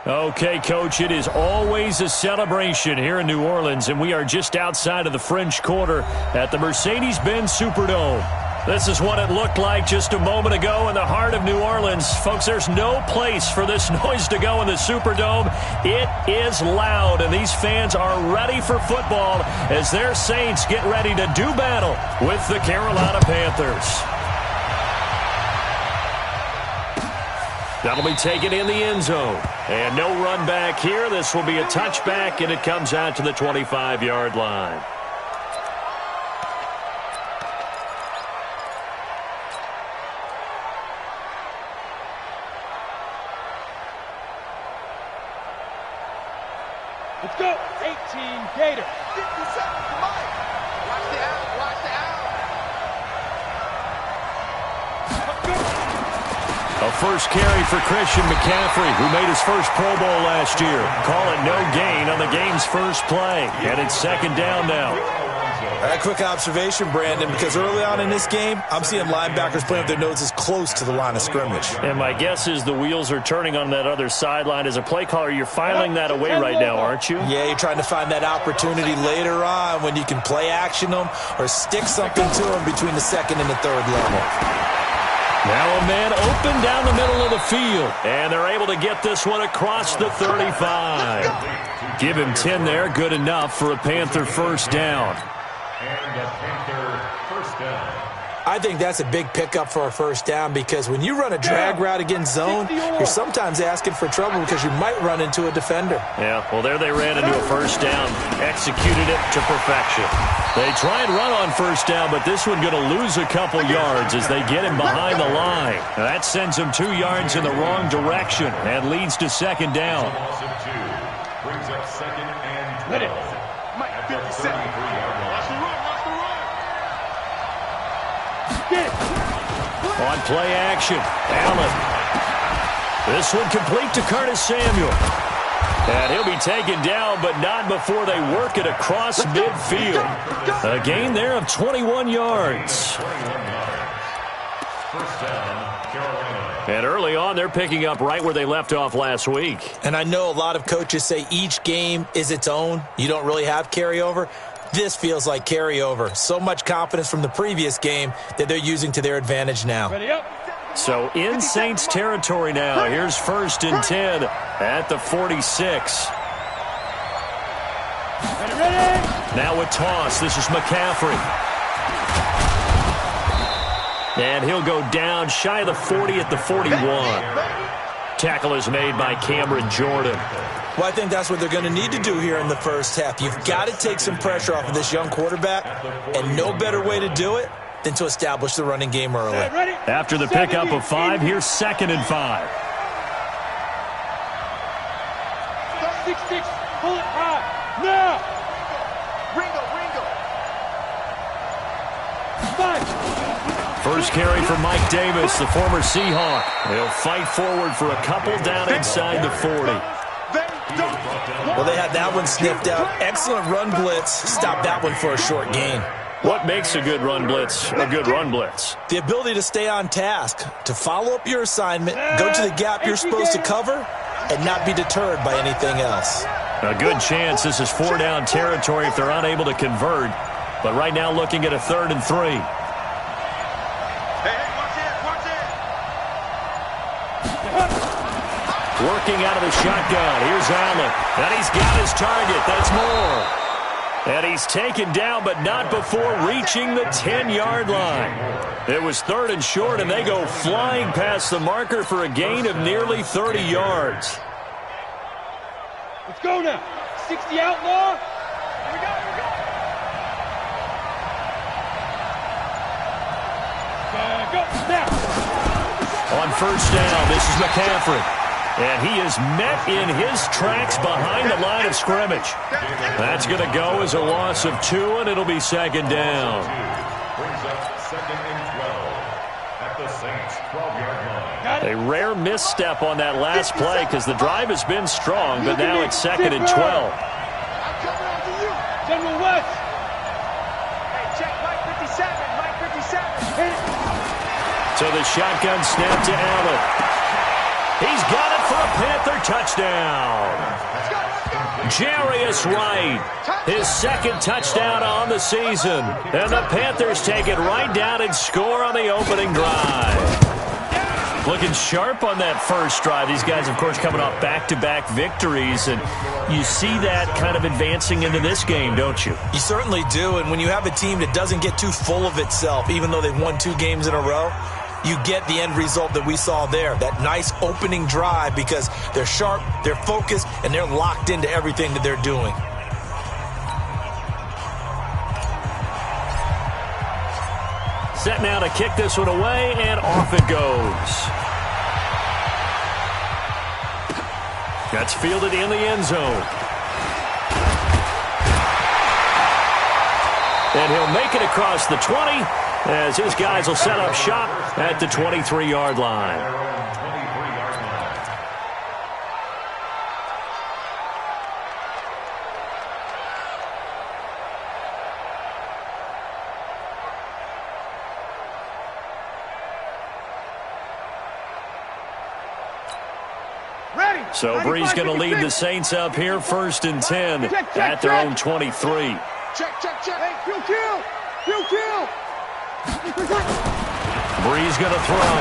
Okay, Coach, it is always a celebration here in New Orleans, and we are just outside of the French Quarter at the Mercedes-Benz Superdome. This is what it looked like just a moment ago in the heart of New Orleans. Folks, there's no place for this noise to go in the Superdome. It is loud, and these fans are ready for football as their Saints get ready to do battle with the Carolina Panthers. That'll be taken in the end zone. And no run back here. This will be a touchback, and it comes out to the 25-yard line. Let's go. 18 Gator. 57 for Mike. Watch the out. Watch the out. A first carry for Christian McCaffrey, who made his first Pro Bowl last year. Call it no gain on the game's first play. And it's second down now. A quick observation, Brandon, because early on in this game, I'm seeing linebackers playing with their noses close to the line of scrimmage. And my guess is the wheels are turning on that other sideline. As a play caller, you're filing that away right now, aren't you? Yeah, you're trying to find that opportunity later on when you can play action them or stick something to them between the second and the third level. Now a man open down the middle of the field. And they're able to get this one across the 35. Give him 10 there. Good enough for a Panther first down. And a Panther first down. I think that's a big pickup for a first down because when you run a drag route against zone, you're sometimes asking for trouble because you might run into a defender. Yeah, well, there they ran into a first down, executed it to perfection. They try and run on first down, but this one going to lose a couple yards as they get him behind the line. Now, that sends him 2 yards in the wrong direction and leads to second down. Loss of 2 brings up second and 12. Mike, 57. On play action, Allen. This one complete to Curtis Samuel. And he'll be taken down, but not before they work it across midfield. A gain there of 21 yards. First down, Carolina. And early on, they're picking up right where they left off last week. And I know a lot of coaches say each game is its own. You don't really have carryover. This feels like carryover. So much confidence from the previous game that they're using to their advantage now. Ready up. So in Saints territory now. Here's first and 10 at the 46. Ready. Now a toss. This is McCaffrey. And he'll go down shy of the 40 at the 41. Tackle is made by Cameron Jordan. Well, I think that's what they're going to need to do here in the first half. You've got to take some pressure off of this young quarterback, and no better way to do it than to establish the running game early. After the pickup of 5, here's second and 5. 6-6, pull it high. Now. Ringo. 5. First carry for Mike Davis, the former Seahawk. He'll fight forward for a couple down inside the 40. Well, they had that one sniffed out. Excellent run blitz. Stop that one for a short gain. What makes a good run blitz a good run blitz? The ability to stay on task, to follow up your assignment, go to the gap you're supposed to cover, and not be deterred by anything else. A good chance this is 4 down territory if they're unable to convert. But right now looking at a 3rd and 3. Hey, watch it. Working out of the shotgun. Here's Allen. And he's got his target. That's more. And he's taken down, but not before reaching the 10-yard line. It was 3rd and short, and they go flying past the marker for a gain of nearly 30 yards. Let's go now. 60 outlaw. Here we go. Go now. On first down, this is McCaffrey. And he is met in his tracks behind the line of scrimmage. That's going to go as a loss of 2, and it'll be second down. Brings up second and 12 at the Saints 12-yard line. A rare misstep on that last play because the drive has been strong, but now it's second and 12. I'm coming on to you. General West. Hey, check Mike 57. Mike 57. So the shotgun snap to Allen. He's got it for a Panther touchdown. Jarius Wright, his second touchdown on the season. And the Panthers take it right down and score on the opening drive. Looking sharp on that first drive. These guys, of course, coming off back-to-back victories, and you see that kind of advancing into this game, don't you? You certainly do, and when you have a team that doesn't get too full of itself, even though they've won 2 games in a row, you get the end result that we saw there, that nice opening drive, because they're sharp, they're focused, and they're locked into everything that they're doing. Set now to kick this one away, and off it goes. That's fielded in the end zone. And he'll make it across the 20 as his guys will set up shop at the 23-yard line. So Bree's going to lead the Saints up here, 1st and 10 at their own 23. Check. Hey, kill. Bree's going to throw.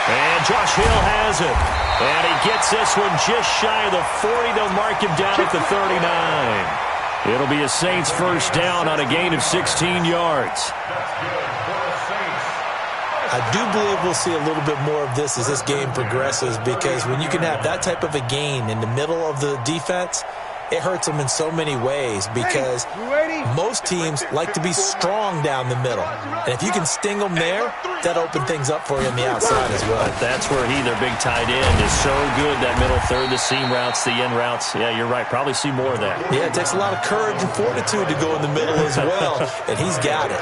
And Josh Hill has it. And he gets this one just shy of the 40. They'll mark him down at the 39. It'll be a Saints first down on a gain of 16 yards. I do believe we'll see a little bit more of this as this game progresses, because when you can have that type of a gain in the middle of the defense, it hurts them in so many ways, because most teams like to be strong down the middle. And if you can sting them there, that opens things up for you on the outside as well. But that's where their big tight end, is so good, that middle third, the seam routes, the end routes. Yeah, you're right. Probably see more of that. Yeah, it takes a lot of courage and fortitude to go in the middle as well, and he's got it.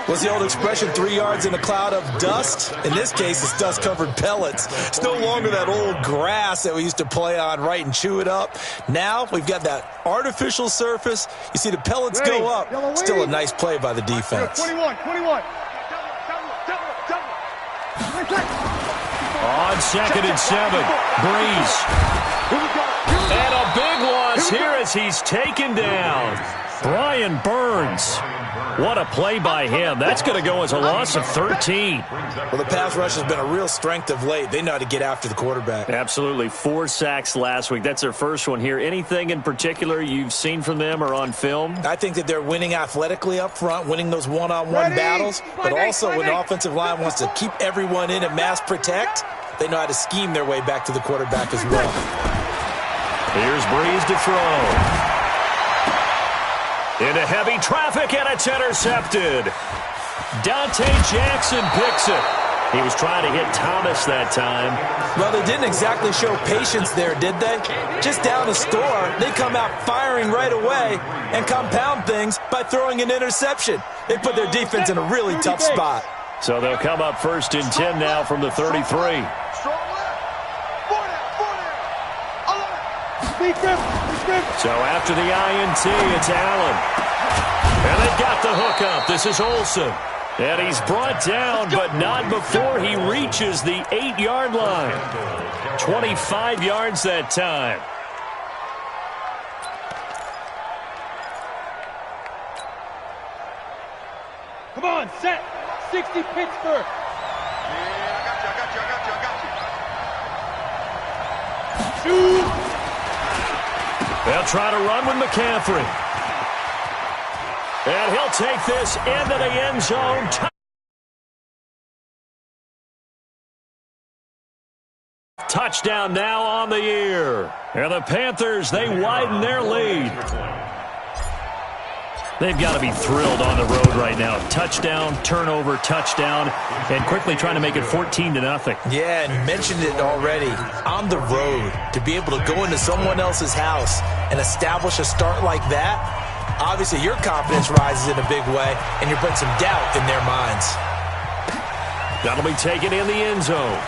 What's the old expression, 3 yards in a cloud of dust? In this case, it's dust-covered pellets. It's no longer that old grass that we used to play on, right, and chew it up. Now we've got that artificial surface. You see the pellets go up. Still a nice play by the defense. 21. On 2nd and 7, Breeze. And a big loss here as he's taken down. Brian Burns. What a play by him. That's going to go as a loss of 13. Well, the pass rush has been a real strength of late. They know how to get after the quarterback. Absolutely. 4 sacks last week. That's their first one here. Anything in particular you've seen from them or on film? I think that they're winning athletically up front, winning those one-on-one battles, but also when the offensive line wants to keep everyone in and mass protect, they know how to scheme their way back to the quarterback as well. Here's Breeze to throw. Into heavy traffic, and it's intercepted. Dante Jackson picks it. He was trying to hit Thomas that time. Well, they didn't exactly show patience there, did they? Just down a score, they come out firing right away and compound things by throwing an interception. They put their defense in a really tough spot. So they'll come up 1st and 10 now from the 33. So after the INT, it's Allen. And they've got the hook up. This is Olsen. And he's brought down, but not before he reaches the 8-yard line. 25 yards that time. Come on, set. 60 Pittsburgh. Yeah, I got you. Shoot. They'll try to run with McCaffrey. And he'll take this into the end zone. Touchdown now on the year. And the Panthers, they widen their lead. They've got to be thrilled on the road right now. Touchdown, turnover, touchdown, and quickly trying to make it 14-0. Yeah, and you mentioned it already. On the road, to be able to go into someone else's house and establish a start like that, obviously your confidence rises in a big way, and you bring some doubt in their minds. That'll be taken in the end zone.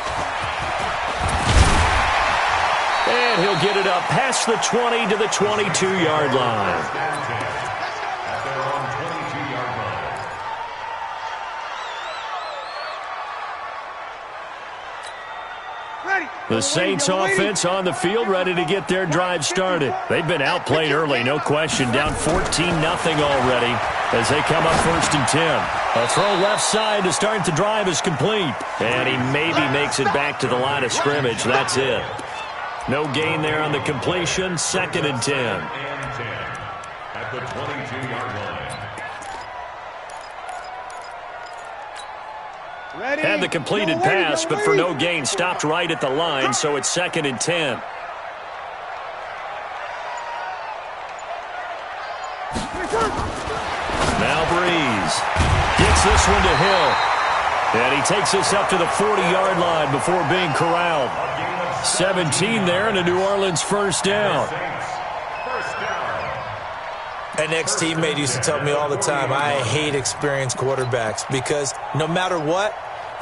And he'll get it up past the 20 to the 22-yard line. The Saints offense on the field, ready to get their drive started. They've been outplayed early, no question. Down 14-0 already as they come up 1st and 10. A throw left side to start the drive is complete. And he maybe makes it back to the line of scrimmage. That's it. No gain there on the completion. 2nd and 10. At the 22-yard line. Had the completed pass, but for no gain, stopped right at the line, so it's 2nd and 10. Now Breeze gets this one to Hill. And he takes this up to the 40-yard line before being corralled. 17 there and a New Orleans first down. An ex-teammate used to tell me all the time, I hate experienced quarterbacks because no matter what,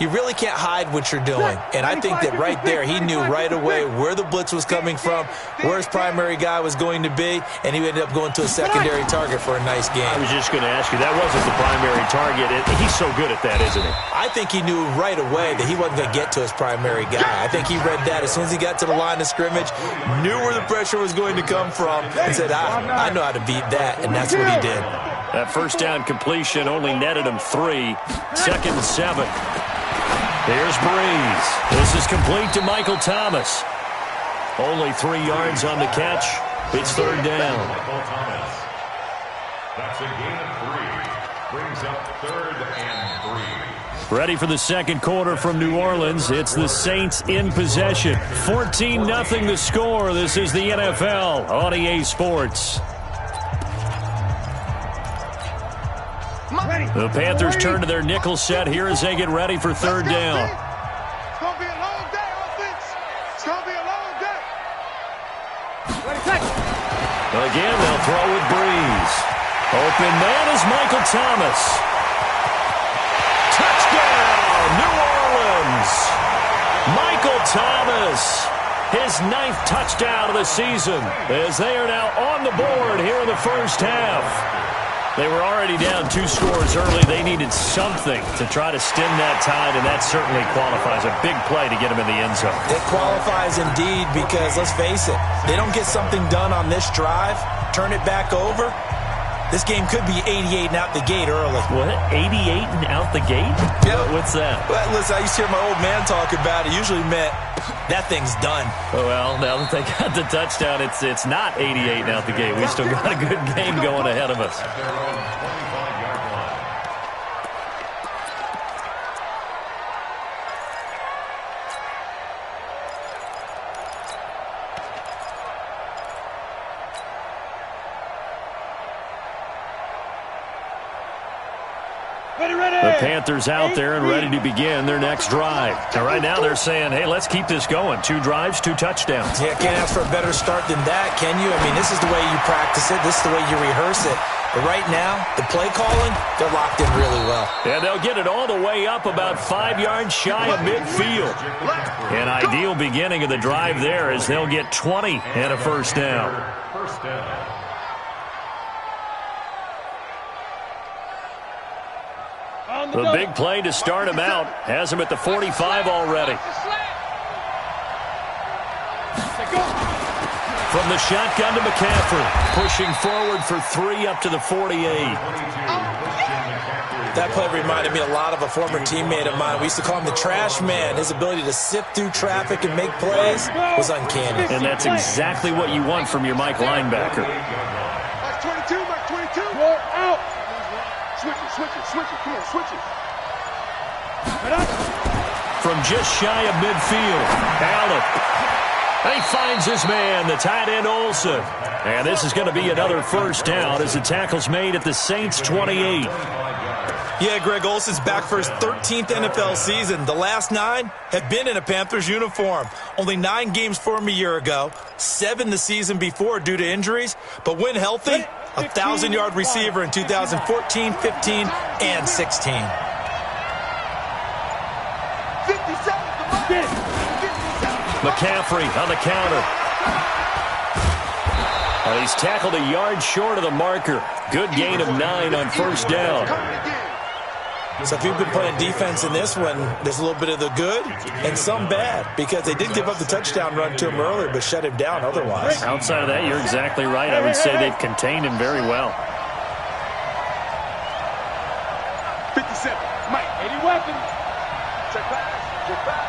you really can't hide what you're doing. And I think that right there, he knew right away where the blitz was coming from, where his primary guy was going to be, and he ended up going to a secondary target for a nice game. I was just going to ask you, that wasn't the primary target. He's so good at that, isn't he? I think he knew right away that he wasn't going to get to his primary guy. I think he read that as soon as he got to the line of scrimmage, knew where the pressure was going to come from, and said, I know how to beat that, and that's what he did. That first down completion only netted him 3. 2nd and 7. Here's Breeze. This is complete to Michael Thomas. Only 3 yards on the catch. It's 3rd down. Michael Thomas. That's a gain of 3. Brings up 3rd and 3. Ready for the second quarter from New Orleans. It's the Saints in possession. 14-0 the score. This is the NFL on EA Sports. The Panthers turn to their nickel set here as they get ready for 3rd down. It's going to be a long day, offense. It's going to be a long day. Again, they'll throw with Breeze. Open man is Michael Thomas. Touchdown, New Orleans. Michael Thomas, his 9th touchdown of the season, as they are now on the board here in the first half. They were already down 2 scores early. They needed something to try to stem that tide, and that certainly qualifies. A big play to get him in the end zone. It qualifies indeed because, let's face it, they don't get something done on this drive, turn it back over, this game could be 88 and out the gate early. What? 88 and out the gate? Yeah. What's that? Well, listen, I used to hear my old man talk about it. Usually meant that thing's done. Well, now that they got the touchdown, it's not 88 and out the gate. We still got a good game going ahead of us. At their own 25-yard line. The Panthers out there and ready to begin their next drive. And right now they're saying, hey, let's keep this going. 2 drives, 2 touchdowns. Yeah, can't ask for a better start than that, can you? I mean, this is the way you practice it. This is the way you rehearse it. But right now, the play calling, they're locked in really well. And they'll get it all the way up about 5 yards shy of midfield. An ideal beginning of the drive there as they'll get 20 and a first down. First down. The big play to start him out has him at the 45 already. From the shotgun to McCaffrey, pushing forward for 3 up to the 48. That play reminded me a lot of a former teammate of mine. We used to call him the trash man. His ability to sift through traffic and make plays was uncanny. And that's exactly what you want from your Mike linebacker. Mike 22, Mike 22. Roll out. Switch it. Come on, switch it. From just shy of midfield, Allen. He finds his man, the tight end Olsen. And this is going to be another first down as the tackle's made at the Saints 28. Yeah, Greg Olsen's back for his 13th NFL season. The last 9 have been in a Panthers uniform. Only 9 games for him a year ago, 7 the season before due to injuries. But when healthy, a 1,000-yard receiver in 2014, 15, and 16. 57. McCaffrey on the counter. He's tackled a yard short of the marker. Good gain of 9 on first down. So if you've been playing defense in this one, there's a little bit of the good and some bad, because they did give up the touchdown run to him earlier but shut him down otherwise. Outside of that, you're exactly right. I would say they've contained him very well. 57. Mike, 80 weapons. Check back. Check back.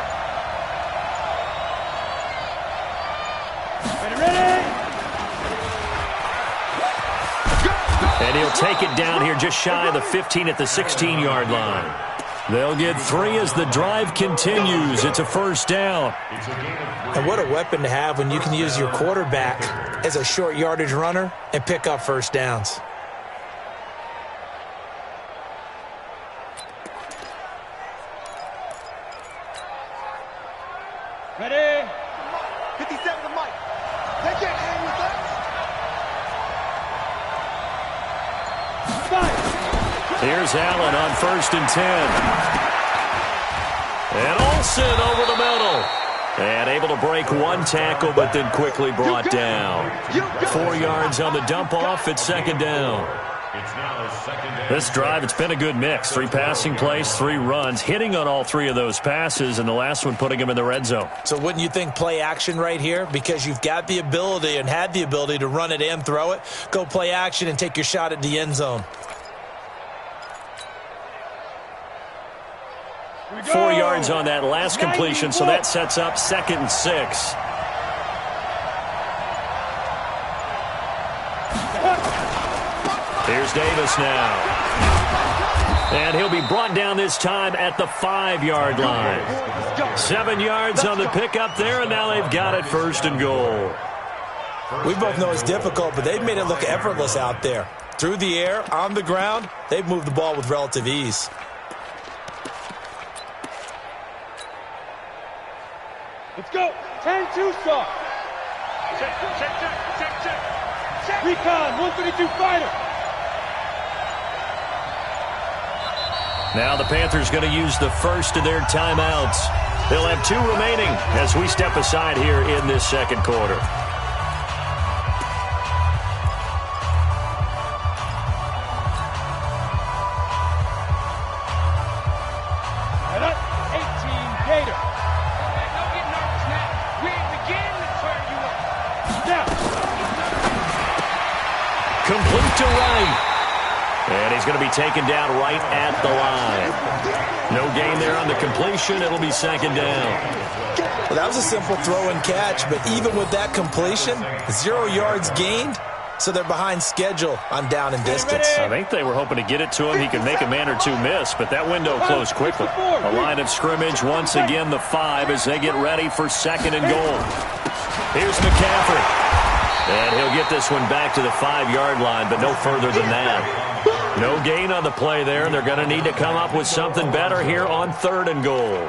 Ready? And he'll take it down here just shy of the 15 at the 16-yard line. They'll get 3 as the drive continues. It's a first down. And what a weapon to have when you can use your quarterback as a short yardage runner and pick up first downs. Ready? 57 to Mike. They can't hang with us. Here's Allen on 1st and 10. And Olsen over the middle. And able to break one tackle, but then quickly brought down. 4 yards on the dump-off at second down. This drive, it's been a good mix. 3 passing plays, 3 runs, hitting on all 3 of those passes, and the last one putting him in the red zone. So wouldn't you think play action right here? Because you've got the ability and had the ability to run it and throw it. Go play action and take your shot at the end zone. 4 yards on that last completion, so that sets up 2nd and 6. Here's Davis now. And he'll be brought down this time at the 5-yard line. 7 yards on the pickup there, and now they've got it 1st and goal. We both know it's difficult, but they've made it look effortless out there. Through the air, on the ground, they've moved the ball with relative ease. Let's go. 10-2 stop. Check. Recon, 132 fighter. Now the Panthers going to use the first of their timeouts. They'll have 2 remaining as we step aside here in this second quarter. And up, 18 Gator. Don't get nervous now. We begin to turn you up. Now. Complete to Wright. And he's going to be taken down right at the line. No gain there on the completion. It'll be 2nd down. Well, that was a simple throw and catch, but even with that completion, 0 yards gained, so they're behind schedule on down and distance. I think they were hoping to get it to him. He could make a man or 2 miss, but that window closed quickly. A line of scrimmage, once again the 5 as they get ready for 2nd and goal. Here's McCaffrey. And he'll get this one back to the 5-yard line, but no further than that. No gain on the play there, and they're going to need to come up with something better here on 3rd and goal.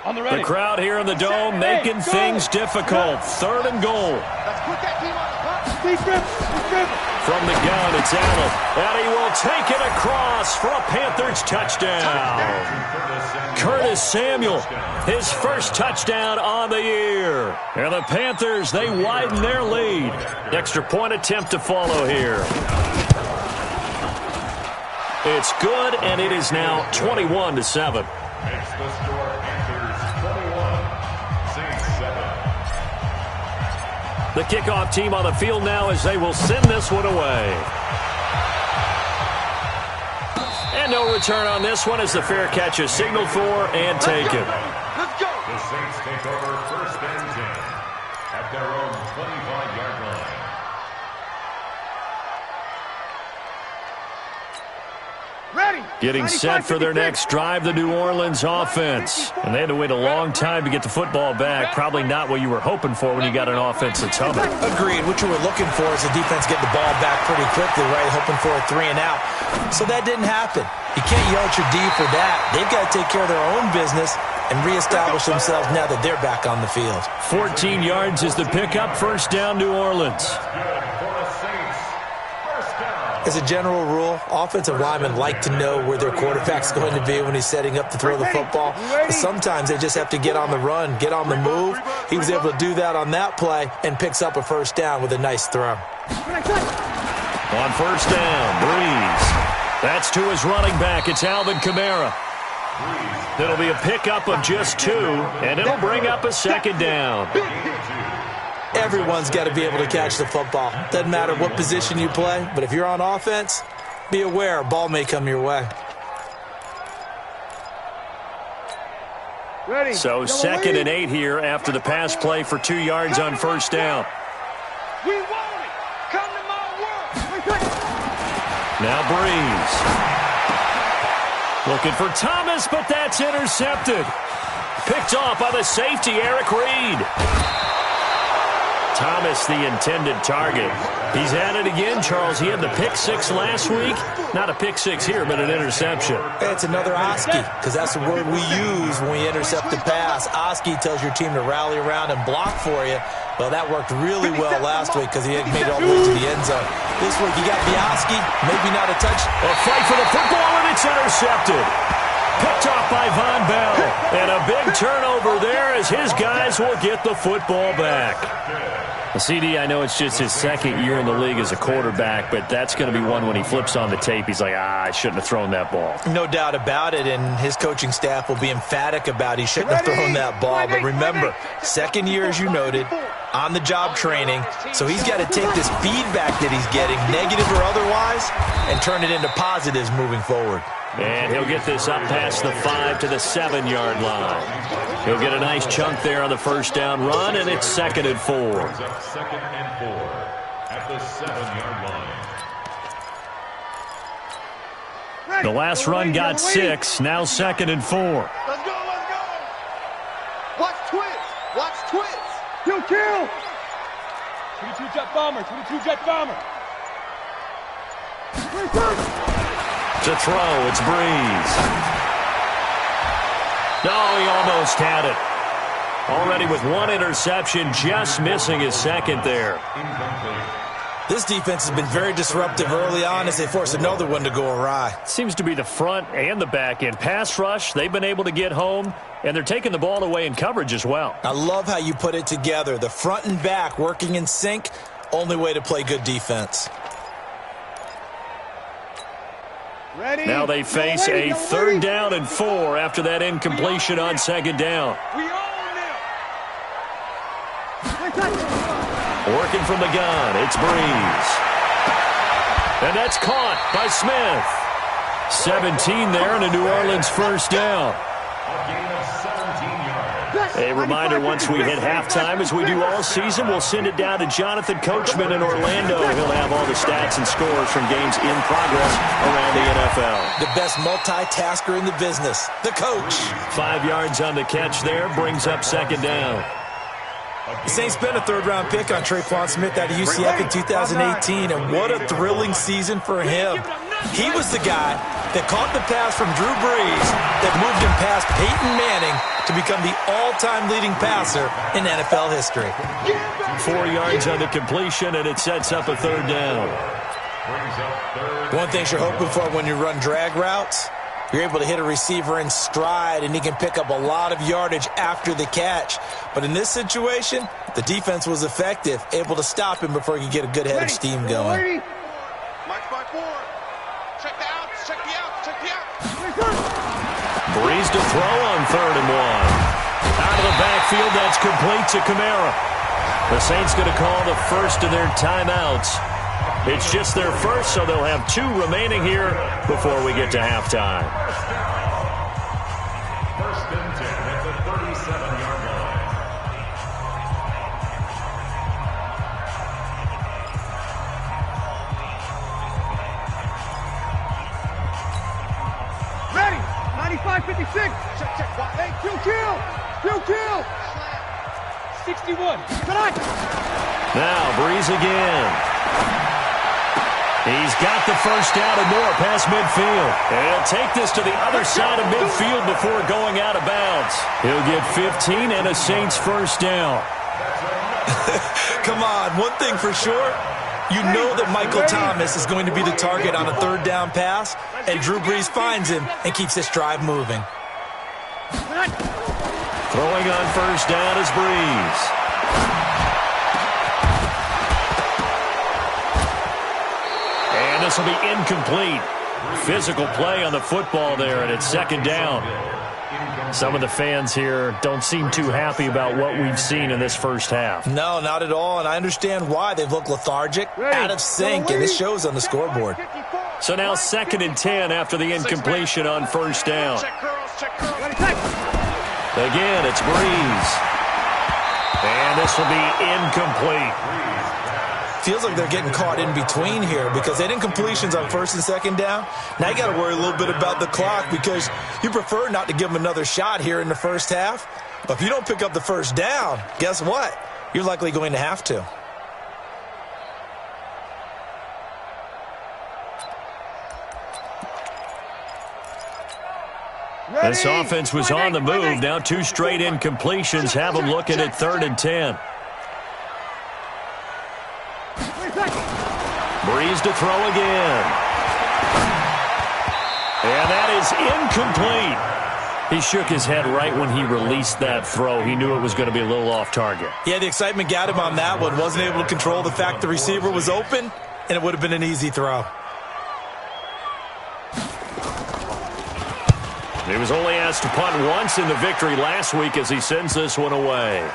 On the ready. The crowd here in the dome making things difficult. 3rd and goal. Let's put that team on the clock. Deep grip. From the gun, it's Allen. And he will take it across for a Panthers touchdown. Curtis Samuel, his first touchdown on the year. And the Panthers, they widen their lead. Extra point attempt to follow here. It's good, and it is now 21-7. Makes the score Panthers 21, Saints 7. The kickoff team on the field now as they will send this one away. And no return on this one as the fair catch is signaled for and taken. Let's go. The Saints take over 1st and 10 at their own 25-yard line. Ready. Getting set for their next drive, the New Orleans offense. And they had to wait a long time to get the football back. Probably not what you were hoping for when you got an offense that's humming. Agreed. What you were looking for is the defense getting the ball back pretty quickly, right? Hoping for a 3 and out. So that didn't happen. You can't yell at your D for that. They've got to take care of their own business and reestablish themselves now that they're back on the field. 14 yards is the pickup. 1st down, New Orleans. Good for the Saints. 1st down. As a general rule, offensive linemen like to know where their quarterback's going to be when he's setting up to throw the football. But sometimes they just have to get on the run, get on the move. He was able to do that on that play and picks up a first down with a nice throw. On first down, Breeze. That's to his running back. It's Alvin Kamara. It'll be a pickup of just 2, and it'll bring up a second down. Everyone's got to be able to catch the football. Doesn't matter what position you play, but if you're on offense, be aware a ball may come your way. Ready. So 2nd and 8 here after the pass play for 2 yards on first down. We want it. Come to my world. Now Breeze. Looking for Thomas, but that's intercepted. Picked off by the safety, Eric Reed. Thomas, the intended target. He's at it again, Charles. He had the pick 6 last week. Not a pick 6 here, but an interception. It's another Oski, because that's the word we use when we intercept the pass. Oski tells your team to rally around and block for you. Well, that worked really well last week because he had made it all the way to the end zone. This week he got the Oski, maybe not a touch. A fight for the football, and it's intercepted. Picked off by Von Bell. And a big turnover there as his guys will get the football back. CD, I know it's just his 2nd year in the league as a quarterback, but that's going to be one when he flips on the tape. He's like, I shouldn't have thrown that ball. No doubt about it, and his coaching staff will be emphatic about he shouldn't have thrown that ball. But remember, 2nd year, as you noted, on-the-job training, so he's got to take this feedback that he's getting, negative or otherwise, and turn it into positives moving forward. And he'll get this up past the 5 to the 7-yard line. He'll get a nice chunk there on the first down run, and it's 2nd and 4. 2nd and 4 at the 7-yard line. The last run got 6, now 2nd and 4. Let's go, let's go. Watch twist. Watch twist. Kill. 22 jet bomber. 22 jet bomber. To throw, it's Breeze. No, he almost had it. Already with 1 interception, just missing his 2nd there. This defense has been very disruptive early on as they force another one to go awry. Seems to be the front and the back end. Pass rush, they've been able to get home, and they're taking the ball away in coverage as well. I love how you put it together. The front and back working in sync, only way to play good defense. Ready. Now they face a 3rd down and 4 after that incompletion on 2nd down. We own them. Working from the gun, it's Breeze. And that's caught by Smith. 17 there and a New Orleans first down. A reminder, once we hit halftime, as we do all season, we'll send it down to Jonathan Coachman in Orlando. He'll have all the stats and scores from games in progress around the NFL. The best multitasker in the business, the coach. 5 yards on the catch there, brings up 2nd down. The Saints spent a 3rd-round pick on Traquan Smith out of UCF in 2018, and what a thrilling season for him. He was the guy that caught the pass from Drew Brees that moved him past Peyton Manning to become the all-time leading passer in NFL history. 4 yards on the completion, and it sets up a 3rd down. One thing you're hoping for when you run drag routes, you're able to hit a receiver in stride, and he can pick up a lot of yardage after the catch. But in this situation, the defense was effective, able to stop him before he could get a good head of steam going. March by 4. Check the outs. Check the outs. Check the outs. Breeze to throw on 3rd and 1. Out of the backfield, that's complete to Kamara. The Saints going to call the first of their timeouts. It's just their first, so they'll have 2 remaining here before we get to halftime. 1st and 10 at the 37-yard line. Ready. 95-56. Check. Hey, kill. 61. Tonight. Now, Breeze again. He's got the first down and more past midfield. And he'll take this to the other side of midfield before going out of bounds. He'll get 15 and a Saints first down. Come on, one thing for sure, You know that Michael Thomas is going to be the target on a third down pass, and Drew Brees finds him and keeps this drive moving. Throwing on first down is Brees. And this will be incomplete. Physical play on the football there, and it's second down. Some of the fans here don't seem too happy about what we've seen in this first half. No, not at all, and I understand why. They've looked lethargic, out of sync, and it shows on the scoreboard. So now 2nd and 10 after the incompletion on first down. Again, it's Brees. And this will be incomplete. Feels like they're getting caught in between here because they didn't completions on first and second down. Now you got to worry a little bit about the clock because you prefer not to give them another shot here in the first half. But if you don't pick up the first down, guess what? You're likely going to have to. This offense was on the move. Now 2 straight incompletions have them looking at 3rd and 10. Brees to throw again. And that is incomplete. He shook his head right when he released that throw. He knew it was going to be a little off target. Yeah, the excitement got him on that one. Wasn't able to control the fact the receiver was open, and it would have been an easy throw. He was only asked to punt once in the victory last week as he sends this one away.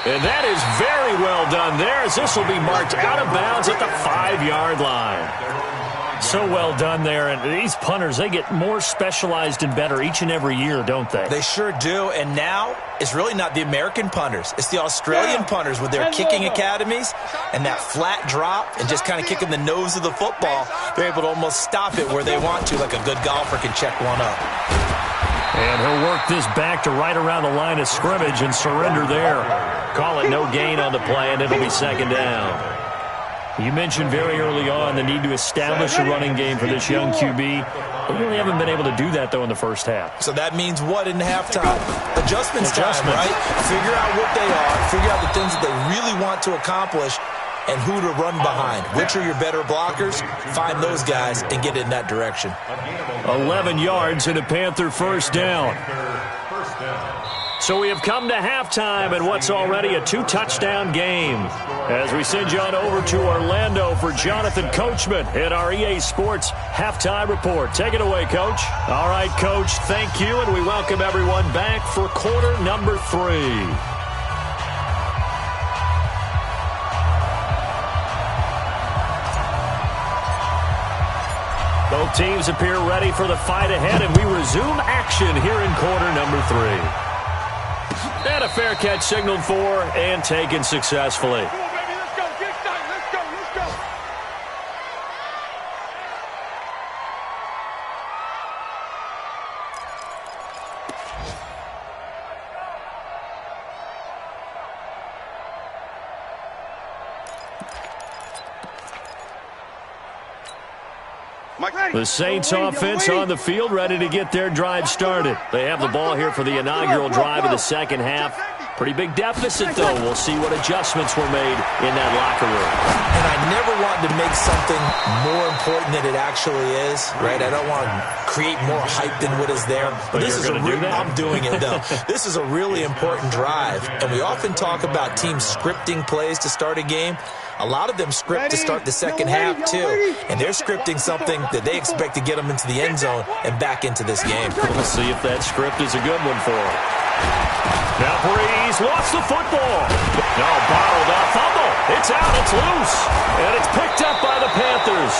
And that is very well done there as this will be marked out of bounds at the 5-yard line. So well done there. And these punters, they get more specialized and better each and every year, don't they? They sure do. And now it's really not the American punters. It's the Australian punters with their kicking academies and that flat drop and just kind of kicking the nose of the football. They're able to almost stop it where they want to, like a good golfer can check one up. And he'll work this back to right around the line of scrimmage and surrender there. Call it no gain on the play, and it'll be second down. You mentioned very early on the need to establish a running game for this young QB. They really haven't been able to do that, though, in the first half. So that means what in halftime? Adjustments time, right? Figure out what they are, figure out the things that they really want to accomplish, and who to run behind. Which are your better blockers? Find those guys and get in that direction. 11 yards and a Panther first down. So we have come to halftime and what's already a 2-touchdown game. As we send you on over to Orlando for Jonathan Coachman in our EA Sports Halftime Report. Take it away, Coach. All right, Coach, thank you, and we welcome everyone back for quarter number 3. Both teams appear ready for the fight ahead, and we resume action here in quarter number 3. And a fair catch signaled for and taken successfully. Come on, baby, let's go. Get excited. Let's go. Let's go. The Saints offense on the field, ready to get their drive started. They have the ball here for the inaugural drive of the second half. Pretty big deficit, though. We'll see what adjustments were made in that locker room. And I never wanted to make something more important than it actually is, right? I don't want to create more hype than what is there. But this is I'm doing it, though. This is a really important drive, and we often talk about teams scripting plays to start a game. A lot of them script to start the second half, too. And they're scripting something that they expect to get them into the end zone and back into this game. We'll see if that script is a good one for them. Now Brees lost the football. No, bottled up. Fumble. It's out. It's loose. And it's picked up by the Panthers.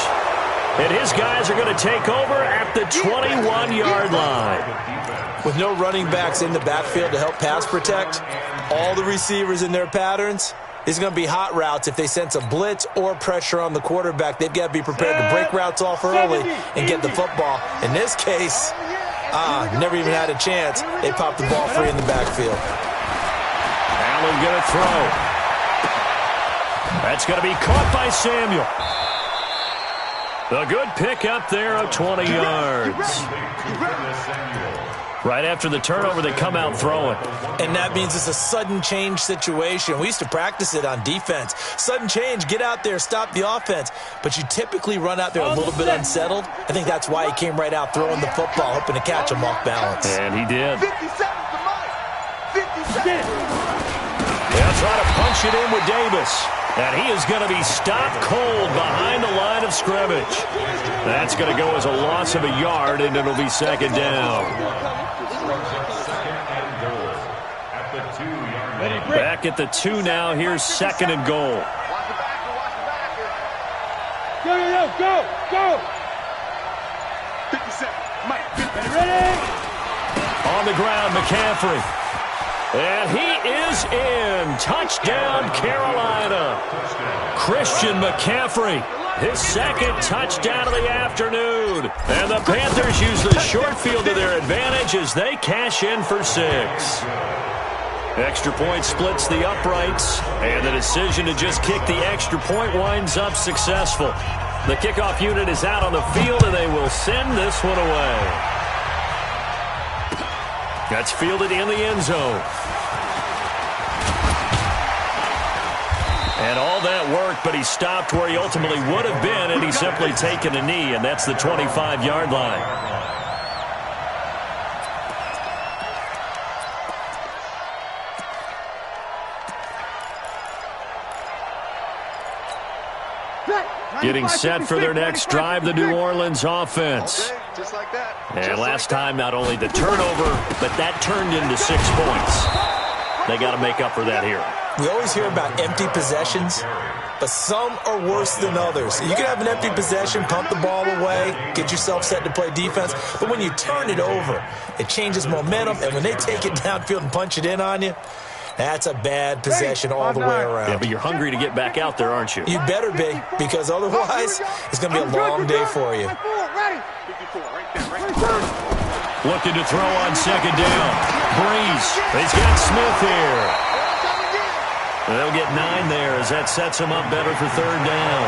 And his guys are going to take over at the 21-yard line. With no running backs in the backfield to help pass protect, all the receivers in their patterns, it's going to be hot routes. If they sense a blitz or pressure on the quarterback, they've got to be prepared to break routes off early and get the football. In this case, never even had a chance. They popped the ball free in the backfield. Allen going to throw. That's going to be caught by Samuel. A good pick up there of 20 yards. Right after the turnover, they come out throwing. And that means it's a sudden change situation. We used to practice it on defense. Sudden change, get out there, stop the offense. But you typically run out there a little bit unsettled. I think that's why he came right out throwing the football, hoping to catch him off balance. And he did. 50 seconds to Mike. 50 seconds. They'll try to punch it in with Davis. And he is going to be stopped cold behind the line of scrimmage. That's going to go as a loss of a yard, and it'll be second down. Back at the 2 now. Here's second and goal. Go. 50 seconds. Mike, ready? On the ground, McCaffrey. And he is in. Touchdown, Carolina. Christian McCaffrey, his second touchdown of the afternoon. And the Panthers use the short field to their advantage as they cash in for 6. Extra point splits the uprights, and the decision to just kick the extra point winds up successful. The kickoff unit is out on the field, and they will send this one away. That's fielded in the end zone. And all that work, but he stopped where he ultimately would have been, and he's simply taken a knee, and that's the 25-yard line. Getting set for their next drive, the New Orleans offense. Just like that. And last time, not only the turnover, but that turned into 6 points. They got to make up for that here. We always hear about empty possessions, but some are worse than others. You can have an empty possession, pump the ball away, get yourself set to play defense, but when you turn it over, it changes momentum, and when they take it downfield and punch it in on you, that's a bad possession all the way around. Yeah, but you're hungry to get back out there, aren't you? You better be, because otherwise it's going to be a long day for you. Looking to throw on second down. Breeze. He's got Smith here. They'll get 9 there as that sets him up better for third down.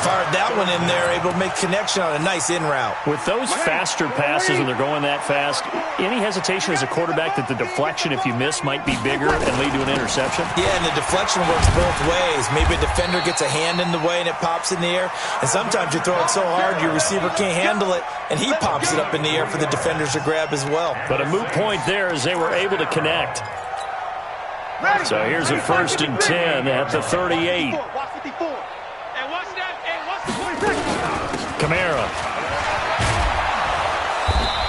Fired that one in there, able to make connection on a nice in route. With those faster passes when they're going that fast, any hesitation as a quarterback that the deflection, if you miss, might be bigger and lead to an interception? Yeah, and the deflection works both ways. Maybe a defender gets a hand in the way and it pops in the air, and sometimes you throw it so hard your receiver can't handle it, and he pops it up in the air for the defenders to grab as well. But a moot point there as they were able to connect. So here's a 1st and 10 at the 38. Kamara.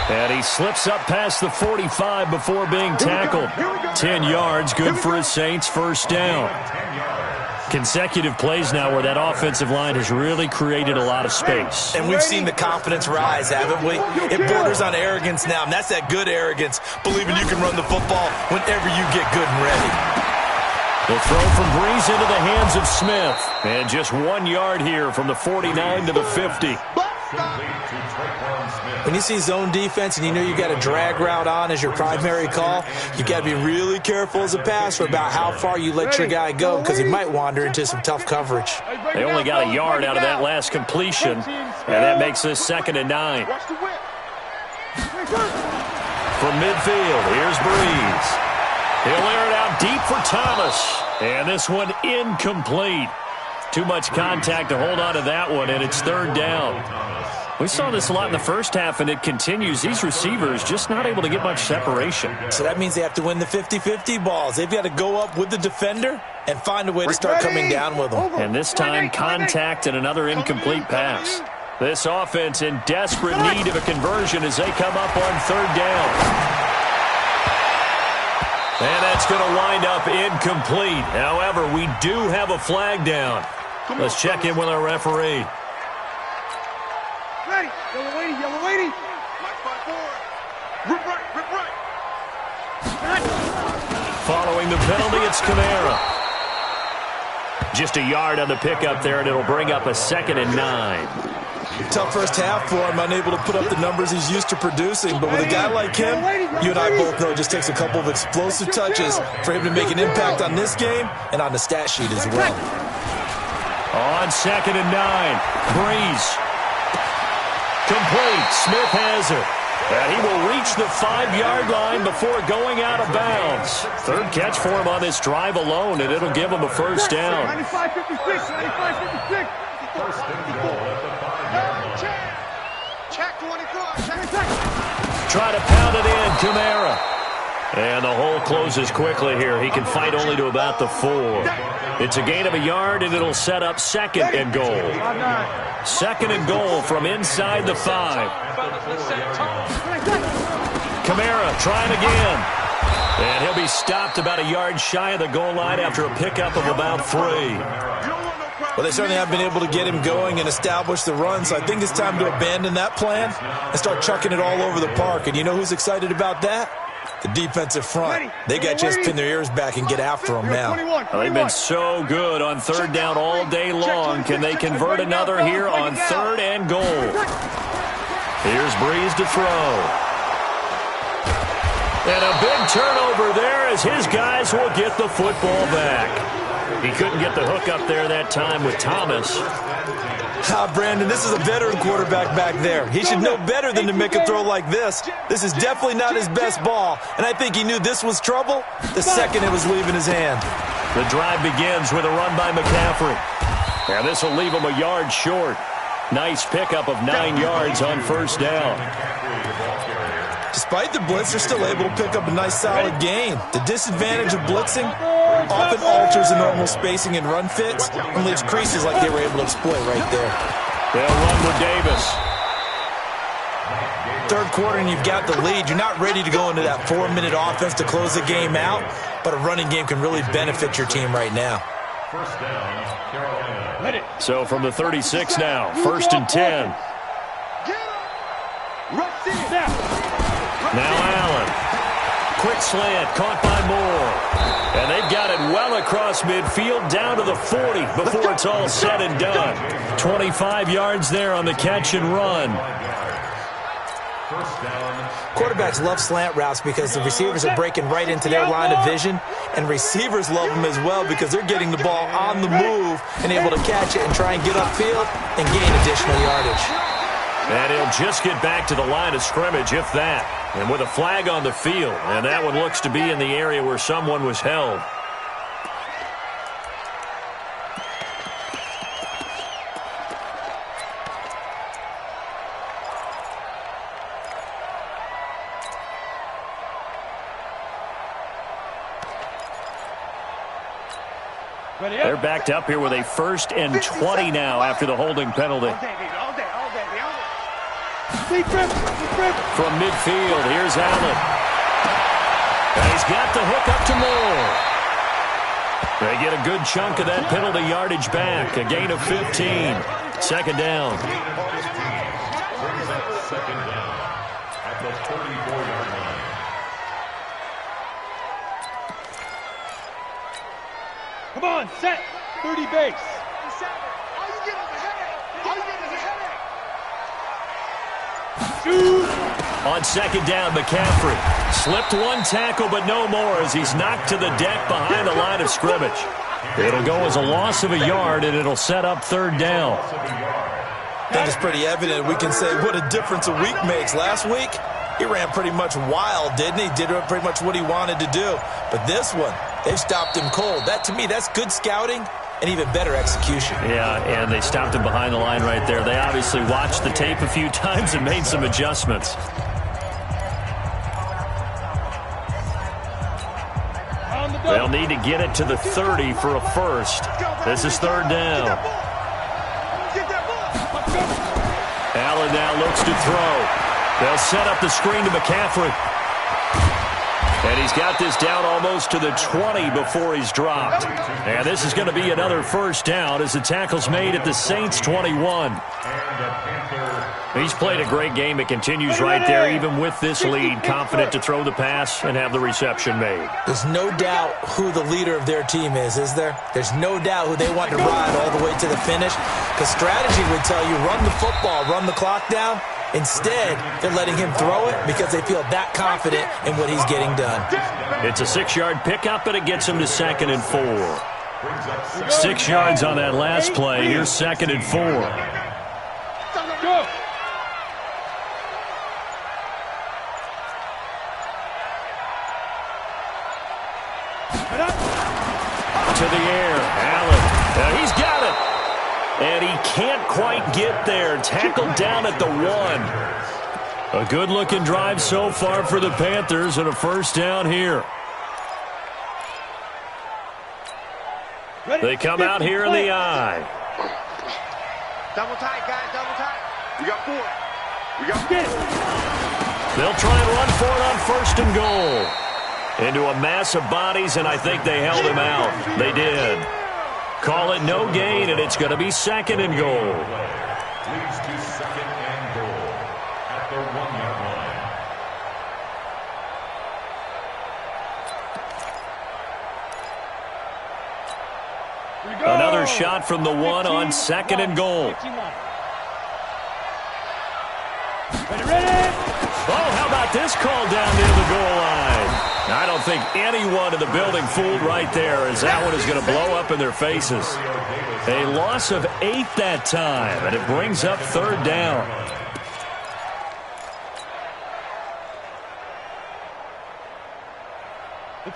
And he slips up past the 45 before being tackled. 10 yards, good for his Saints, first down. Consecutive plays now where that offensive line has really created a lot of space. And we've seen the confidence rise, haven't we? It borders on arrogance now, and that's that good arrogance, believing you can run the football whenever you get good and ready. The throw from Breeze into the hands of Smith. And just 1 yard here from the 49 to the 50. When you see zone defense and you know you got a drag route on as your primary call, you got to be really careful as a passer about how far you let your guy go, because he might wander into some tough coverage. They only got a yard out of that last completion, and that makes this 2nd and 9. From midfield, here's Breeze. He'll air it out deep for Thomas. And this one incomplete. Too much contact to hold on to that one, and it's 3rd down. We saw this a lot in the first half, and it continues. These receivers just not able to get much separation. So that means they have to win the 50-50 balls. They've got to go up with the defender and find a way to start coming down with them. And this time, contact and another incomplete pass. This offense in desperate need of a conversion as they come up on 3rd down. And that's going to wind up incomplete. However, we do have a flag down. Let's check in with our referee. Ready. Yellow lady. Mike 5-4. Rip right. Following the penalty, it's Kamara. Just a yard on the pickup there, and it'll bring up a 2nd and 9. Tough first half for him, unable to put up the numbers he's used to producing. But with a guy like him, you and I both know it just takes a couple of explosive touches for him to make an impact on this game and on the stat sheet as well. On 2nd and 9, Breeze. Complete. Smith has it. And he will reach the 5-yard line before going out of bounds. Third catch for him on this drive alone, and it'll give him a first down. 95-56, 95-56. First and goal at the 5-yard line. Check 24. Try to pound it in, Kamara. And the hole closes quickly here. He can fight only to about the 4. It's a gain of a yard, and it'll set up second and goal. Second and goal from inside the 5. Kamara trying again. And he'll be stopped about a yard shy of the goal line after a pickup of about 3. Well, they certainly have been able to get him going and establish the run, so I think it's time to abandon that plan and start chucking it all over the park. And you know who's excited about that? The defensive front. They got just pin their ears back and get after him now. Well, they've been so good on third down all day long. Can they convert another here on third and goal? Here's Breeze to throw. And a big turnover there as his guys will get the football back. He couldn't get the hook up there that time with Thomas. Brandon, this is a veteran quarterback back there. He should know better than to make a throw like this. This is definitely not his best ball, and I think he knew this was trouble the second it was leaving his hand. The drive begins with a run by McCaffrey. And this will leave him a yard short. Nice pickup of 9 yards on first down. Despite the blitz, they're still able to pick up a nice solid gain. The disadvantage of blitzing often alters the normal spacing and run fits and leaves creases like they were able to exploit right there. They'll run with Davis. Third quarter and you've got the lead. You're not ready to go into that 4-minute offense to close the game out, but a running game can really benefit your team right now. First down, Carolina. So from the 36 now, first and 10. Now Allen. Quick slant, caught by Moore. And they've got it well across midfield, down to the 40 before it's all said and done. 25 yards there on the catch and run. First down. Quarterbacks love slant routes because the receivers are breaking right into their line of vision, and receivers love them as well because they're getting the ball on the move and able to catch it and try and get upfield and gain additional yardage. And he'll just get back to the line of scrimmage, if that. And with a flag on the field, and that one looks to be in the area where someone was held. They're backed up here with a first and 20 now after the holding penalty. From midfield, here's Allen. And he's got the hook up to Moore. They get a good chunk of that penalty yardage back. A gain of 15. Second down. Brings up second down at the 34-yard line. Come on, set. 30 base. On second down, McCaffrey slipped one tackle, but no more as he's knocked to the deck behind the line of scrimmage. It'll go as a loss of a yard, and it'll set up third down. I think it's pretty evident. We can say what a difference a week makes. Last week, he ran pretty much wild, didn't he? Did pretty much what he wanted to do. But this one, they've stopped him cold. That, to me, that's good scouting and even better execution. Yeah, and they stopped him behind the line right there. They obviously watched the tape a few times and made some adjustments. They'll need to get it to the 30 for a first. This is third down. Allen now looks to throw. They'll set up the screen to McCaffrey. And he's got this down almost to the 20 before he's dropped. And this is going to be another first down as the tackle's made at the Saints 21. He's played a great game. It continues right there, even with this lead, confident to throw the pass and have the reception made. There's no doubt who the leader of their team is there? There's no doubt who they want to ride all the way to the finish. Because strategy would tell you, run the football, run the clock down. Instead, they're letting him throw it because they feel that confident in what he's getting done. It's a 6-yard pickup, and it gets him to second and 4. 6 yards on that last play. Here's second and 4. To the air. Allen. He's got it. And he can't quite get there. Tackled down at the 1. A good-looking drive so far for the Panthers and a first down here. They come out here in the I. Double tight, guys, double tight. We got 4. We got 4. They'll try and run for it on first and goal. Into a mass of bodies, and I think they held him out. They did. Call it no gain, and it's going to be second and goal. Leads to second and goal at the 1-yard line. Another shot from the 1 on second and goal. Oh, how about this call down near the goal line? I don't think anyone in the building fooled right there, as that one is going to blow up in their faces. A loss of 8 that time, and it brings up third down.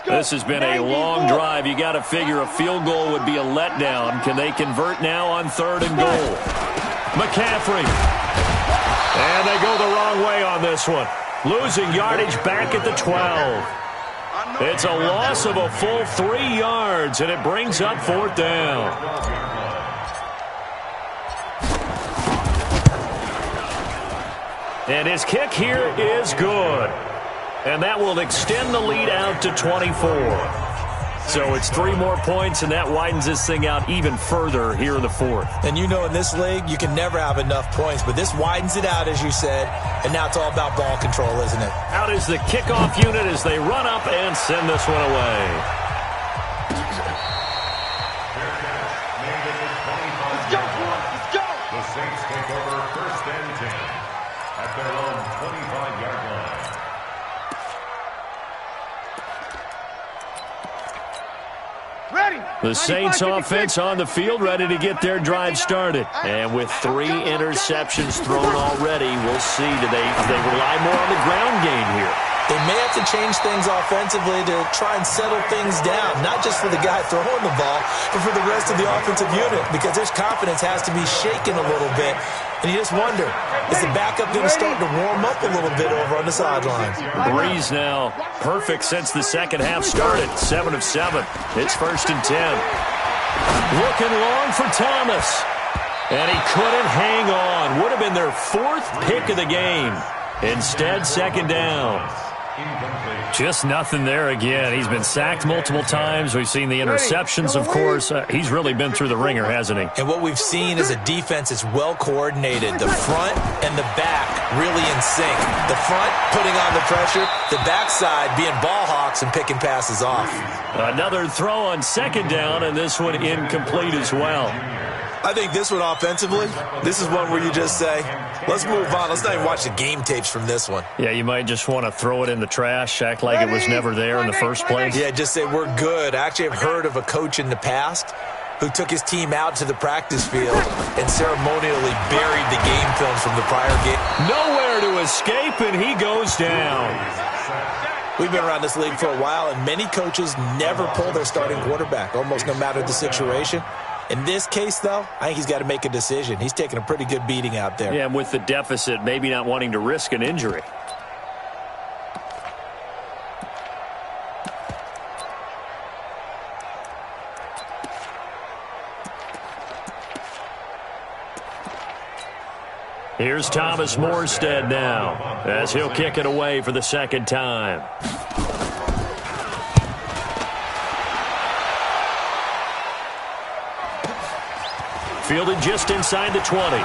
This has been a long drive. You got to figure a field goal would be a letdown. Can they convert now on third and goal? McCaffrey. And they go the wrong way on this one. Losing yardage back at the 12. It's a loss of a full 3 yards, and it brings up fourth down. And his kick here is good. And that will extend the lead out to 24. So it's 3 more points, and that widens this thing out even further here in the fourth. And you know in this league, you can never have enough points, but this widens it out, as you said, and now it's all about ball control, isn't it? Out is the kickoff unit as they run up and send this one away. Let's go! The Saints take over first and 10 at their own 25-yard line. The Saints offense on the field, ready to get their drive started. And with 3 interceptions thrown already, we'll see do they rely more on the ground game here. They may have to change things offensively to try and settle things down, not just for the guy throwing the ball, but for the rest of the offensive unit, because their confidence has to be shaken a little bit. And you just wonder, is the backup going to start to warm up a little bit over on the sidelines? Breeze now perfect since the second half started. 7 of 7. It's first and 10. Looking long for Thomas. And he couldn't hang on. Would have been their 4th pick of the game. Instead, second down. Just nothing there again. He's been sacked multiple times. We've seen the interceptions, of course. He's really been through the ringer, hasn't he? And what we've seen is a defense that's well coordinated. The front and the back really in sync. The front putting on the pressure. The backside being ball hawks and picking passes off. Another throw on second down, and this one incomplete as well. I think this one offensively, this is one where you just say, let's move on. Let's not even watch the game tapes from this one. Yeah, you might just want to throw it in the trash, act like it was never there in the first place. Yeah, just say we're good. I actually have heard of a coach in the past who took his team out to the practice field and ceremonially buried the game films from the prior game. Nowhere to escape, and he goes down. We've been around this league for a while, and many coaches never pull their starting quarterback, almost no matter the situation. In this case, though, I think he's got to make a decision. He's taking a pretty good beating out there. Yeah, and with the deficit, maybe not wanting to risk an injury. Here's Thomas Morstead now, as he'll kick it away for the second time. Fielded just inside the 20.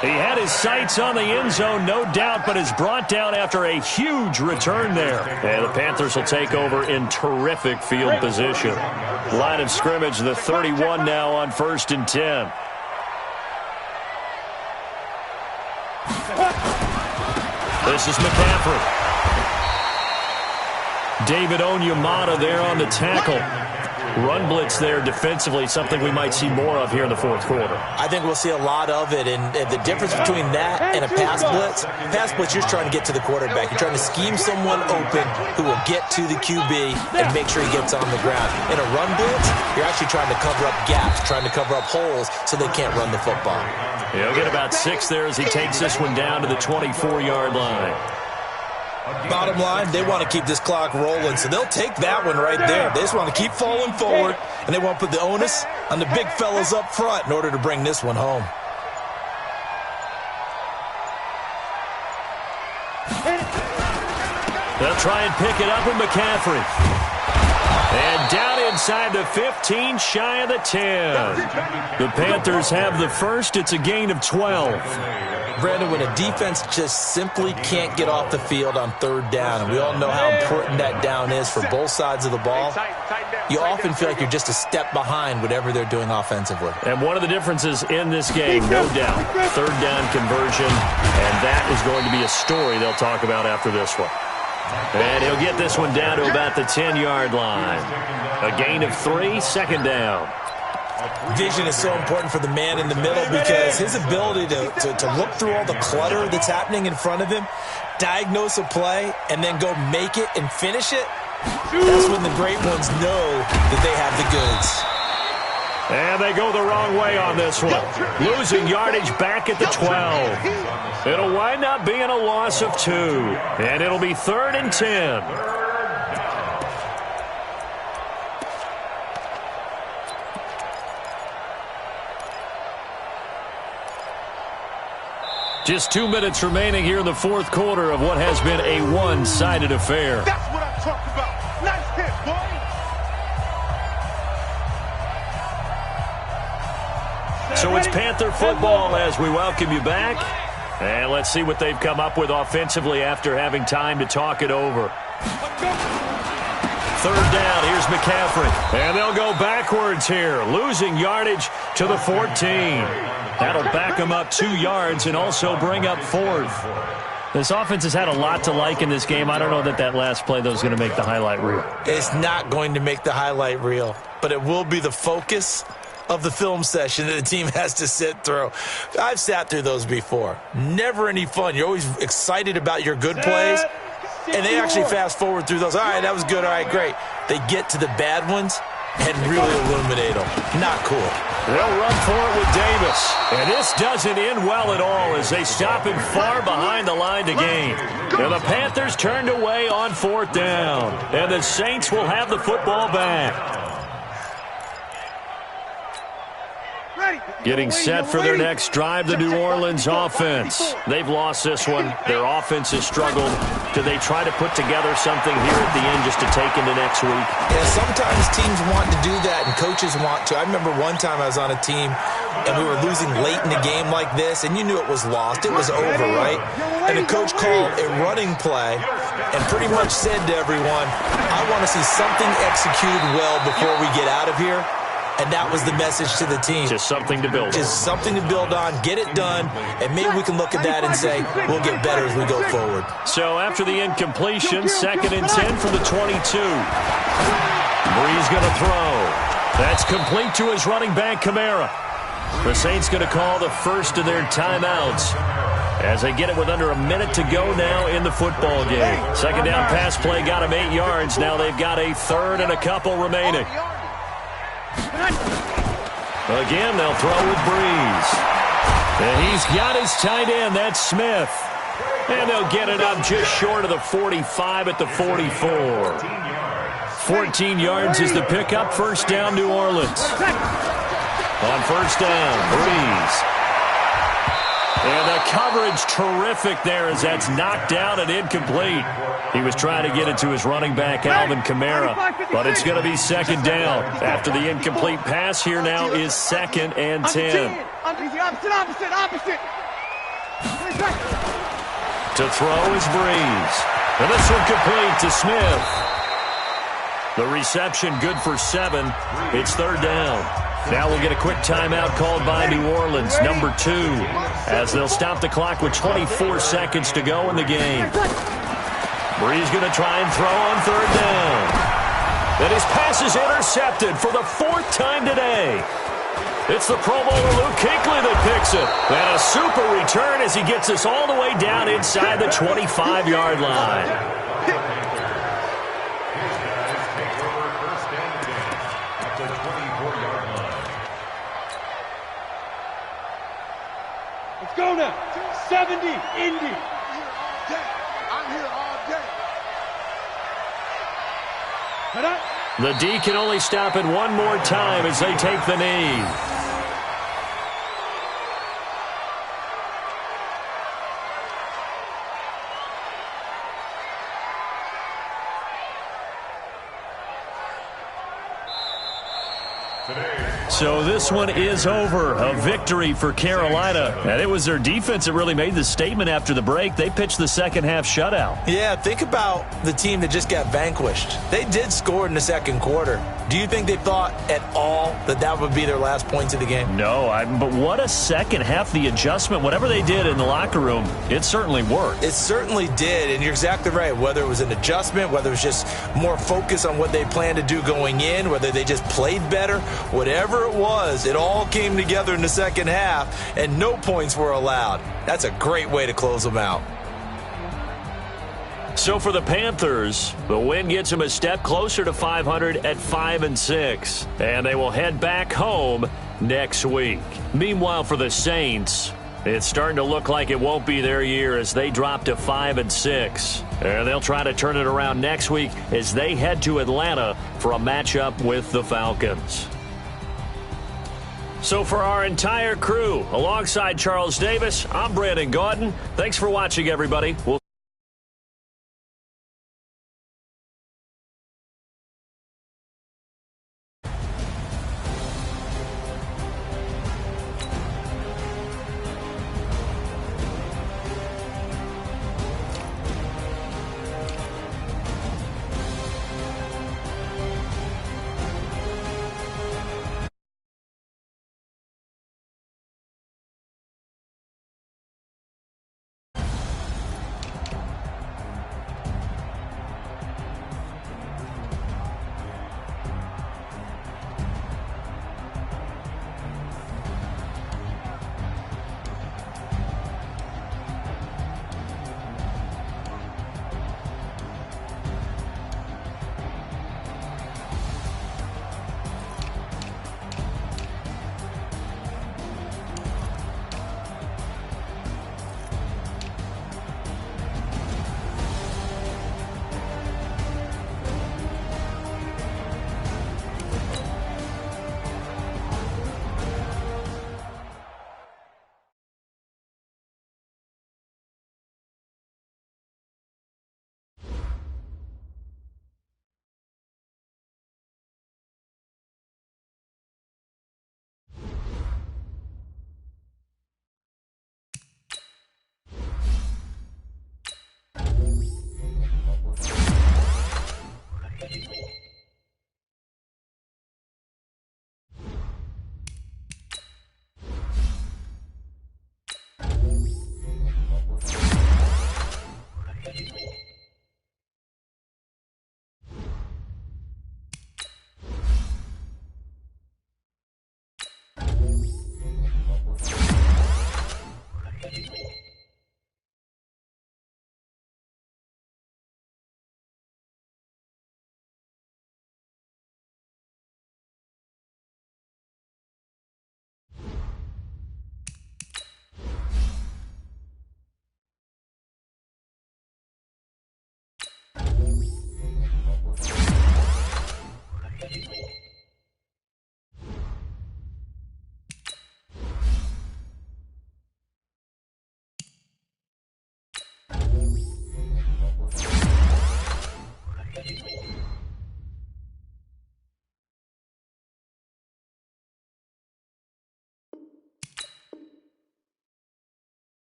He had his sights on the end zone, no doubt, but is brought down after a huge return there. And the Panthers will take over in terrific field position. Line of scrimmage, the 31 now on first and 10. This is McCaffrey. David Onyemata there on the tackle. run blitz there defensively, something we might see more of here in the fourth quarter. I think we'll see a lot of it, and the difference between that and a pass blitz, you're trying to get to the quarterback. You're trying to scheme someone open who will get to the QB and make sure he gets on the ground. In a run blitz, you're actually trying to cover up gaps, trying to cover up holes so they can't run the football. He'll get about 6 there as he takes this one down to the 24-yard line. Bottom line, they want to keep this clock rolling, so they'll take that one right there. They just want to keep falling forward, and they want to put the onus on the big fellas up front in order to bring this one home. They'll try and pick it up with McCaffrey. And down inside the 15, shy of the 10. The Panthers have the first. It's a gain of 12. Brandon, when a defense just simply can't get off the field on third down, and we all know how important that down is for both sides of the ball, you often feel like you're just a step behind whatever they're doing offensively. And one of the differences in this game, no doubt, third down conversion, and that is going to be a story they'll talk about after this one. And he'll get this one down to about the 10-yard line. A gain of 3, second down. Vision is so important for the man in the middle because his ability to look through all the clutter that's happening in front of him, diagnose a play, and then go make it and finish it, that's when the great ones know that they have the goods. And they go the wrong way on this one. Losing yardage back at the 12. It'll wind up being a loss of 2. And it'll be 3rd and 10. Just 2 minutes remaining here in the fourth quarter of what has been a one-sided affair. That's what I'm talking about. Nice hit, boy. So it's Panther football as we welcome you back. And let's see what they've come up with offensively after having time to talk it over. Third down, here's McCaffrey. And they'll go backwards here, losing yardage to the 14. That'll back them up 2 yards and also bring up 4th. This offense has had a lot to like in this game. I don't know that that last play, though, is going to make the highlight reel. It's not going to make the highlight reel, but it will be the focus of the film session that the team has to sit through. I've sat through those before. Never any fun. You're always excited about your good plays, and they actually fast forward through those. All right, that was good. All right, great. They get to the bad ones and really illuminate them. Not cool. They'll run for it with Davis. And this doesn't end well at all as they stop him far behind the line to gain. And the Panthers turned away on 4th down. And the Saints will have the football back. Getting set for their next drive, the New Orleans offense. They've lost this one. Their offense has struggled. Do they try to put together something here at the end just to take into next week? Yeah, sometimes teams want to do that and coaches want to. I remember one time I was on a team and we were losing late in the game like this, and you knew it was lost. It was over, right? And the coach called a running play and pretty much said to everyone, I want to see something executed well before we get out of here. And that was the message to the team. Just something to build on. Just something to build on, get it done, and maybe we can look at that and say, we'll get better as we go forward. So after the incompletion, 2nd and 10 from the 22. Bree's going to throw. That's complete to his running back, Kamara. The Saints going to call the first of their timeouts as they get it with under a minute to go now in the football game. Second down pass play got him 8 yards. Now they've got a 3rd and a couple remaining. Again, they'll throw with Breeze. And he's got his tight end. That's Smith. And they'll get it up just short of the 45 at the 44. 14 yards is the pickup. First down, New Orleans. On first down, Breeze. And the coverage terrific there as that's knocked down and incomplete. He was trying to get it to his running back, Alvin Kamara, but it's going to be 2nd down. After the incomplete pass, here now is 2nd and 10. Opposite. To throw is Breeze. And this one complete to Smith. The reception good for 7. It's 3rd down. Now we'll get a quick timeout called by New Orleans, number 2, as they'll stop the clock with 24 seconds to go in the game. Breeze going to try and throw on 3rd down. And his pass is intercepted for the 4th time today. It's the Pro Bowler Luke Kuechly that picks it. And a super return as he gets us all the way down inside the 25-yard line. Let's go now. 70, Indy. I'm here all day. The D can only stop it one more time as they take the knee. So this one is over. A victory for Carolina. And it was their defense that really made the statement after the break. They pitched the second half shutout. Yeah, think about the team that just got vanquished. They did score in the second quarter. Do you think they thought at all that that would be their last points of the game? No, but what a second half. The adjustment, whatever they did in the locker room, it certainly worked. It certainly did, and you're exactly right. Whether it was an adjustment, whether it was just more focus on what they planned to do going in, whether they just played better, whatever it was, it all came together in the second half, and no points were allowed. That's a great way to close them out. So for the Panthers, the win gets them a step closer to 500 at 5-6. And they will head back home next week. Meanwhile, for the Saints, it's starting to look like it won't be their year as they drop to 5-6. And they'll try to turn it around next week as they head to Atlanta for a matchup with the Falcons. So for our entire crew, alongside Charles Davis, I'm Brandon Gaudin. Thanks for watching, everybody. We'll